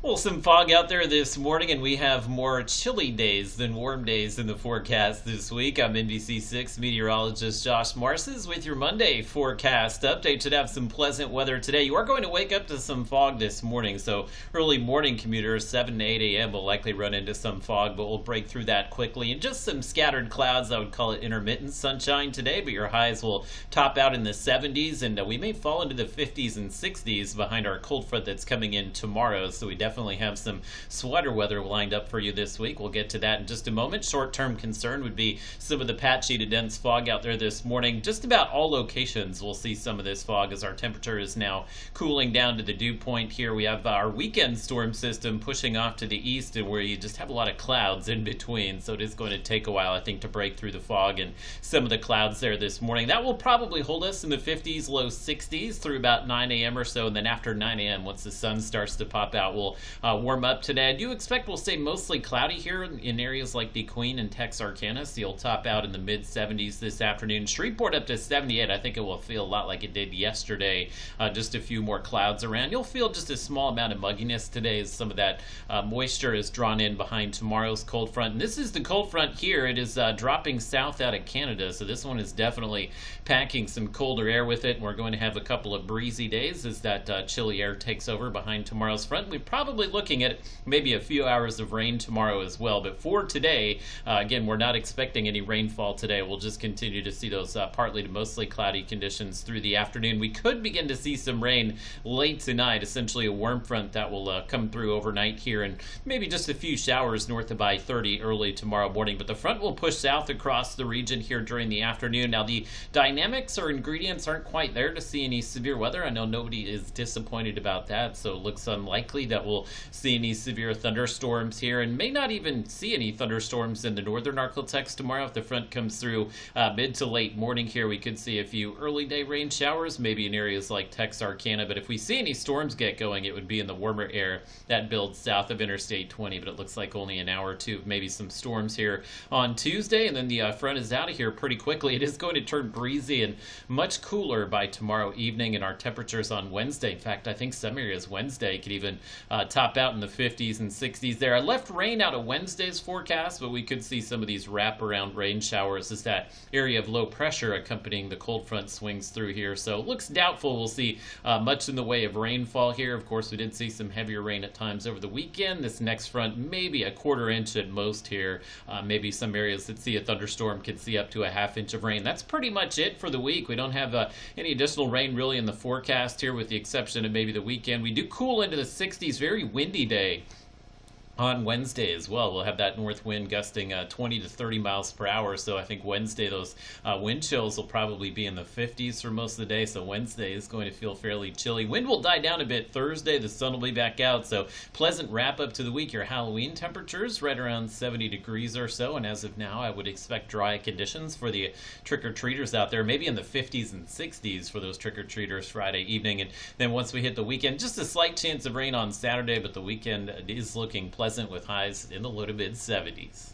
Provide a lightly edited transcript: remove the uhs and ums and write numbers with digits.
Well, some fog out there this morning, and we have more chilly days than warm days in the forecast this week. I'm NBC6 meteorologist Josh Marces with your Monday forecast update. Should have some pleasant weather today. You are going to wake up to some fog this morning, so early morning commuters, 7 to 8 a.m. will likely run into some fog, but we'll break through that quickly. And just some scattered clouds. I would call it intermittent sunshine today, but your highs will top out in the 70s, and we may fall into the 50s and 60s behind our cold front that's coming in tomorrow, so we definitely have some sweater weather lined up for you this week. We'll get to that in just a moment. Short-term concern would be some of the patchy to dense fog out there this morning. Just about all locations will see some of this fog as our temperature is now cooling down to the dew point here. We have our weekend storm system pushing off to the east, and where you just have a lot of clouds in between, so it is going to take a while, I think, to break through the fog and some of the clouds there this morning. That will probably hold us in the 50s, low 60s through about 9 a.m. or so, and then after 9 a.m., once the sun starts to pop out, we'll warm up today. I do expect we'll stay mostly cloudy here in areas like the Queen and Texarkana, so you'll top out in the mid-70s this afternoon. Shreveport up to 78. I think it will feel a lot like it did yesterday. Just a few more clouds around. You'll feel just a small amount of mugginess today as some of that moisture is drawn in behind tomorrow's cold front. And this is the cold front here. It is dropping south out of Canada, so this one is definitely packing some colder air with it. And we're going to have a couple of breezy days as that chilly air takes over behind tomorrow's front. We're probably looking at maybe a few hours of rain tomorrow as well. But for today, again, we're not expecting any rainfall today. We'll just continue to see those partly to mostly cloudy conditions through the afternoon. We could begin to see some rain late tonight, essentially a warm front that will come through overnight here, and maybe just a few showers north of I-30 early tomorrow morning. But the front will push south across the region here during the afternoon. Now, the dynamics or ingredients aren't quite there to see any severe weather. I know nobody is disappointed about that, so it looks unlikely that we'll see any severe thunderstorms here, and may not even see any thunderstorms in the northern Arklatex tomorrow. If the front comes through mid to late morning here, we could see a few early day rain showers, maybe in areas like Texarkana. But if we see any storms get going, it would be in the warmer air that builds south of Interstate 20. But it looks like only an hour or two of maybe some storms here on Tuesday, and then the front is out of here pretty quickly. It is going to turn breezy and much cooler by tomorrow evening, and our temperatures on Wednesday, in fact, I think some areas Wednesday could even top out in the 50s and 60s there. I left rain out of Wednesday's forecast, but we could see some of these wraparound rain showers as that area of low pressure accompanying the cold front swings through here. So it looks doubtful we'll see much in the way of rainfall here. Of course, we did see some heavier rain at times over the weekend. This next front, maybe a quarter inch at most here. Maybe some areas that see a thunderstorm could see up to a half inch of rain. That's pretty much it for the week. We don't have any additional rain really in the forecast here, with the exception of maybe the weekend. We do cool into the 60s, very windy day on Wednesday as well. We'll have that north wind gusting 20 to 30 miles per hour. So I think Wednesday those wind chills will probably be in the 50s for most of the day. So Wednesday is going to feel fairly chilly. Wind will die down a bit Thursday. The sun will be back out. So pleasant wrap up to the week. Your Halloween temperatures right around 70 degrees or so. And as of now, I would expect dry conditions for the trick-or-treaters out there. Maybe in the 50s and 60s for those trick-or-treaters Friday evening. And then once we hit the weekend, just a slight chance of rain on Saturday, but the weekend is looking pleasant with highs in the low to mid 70s.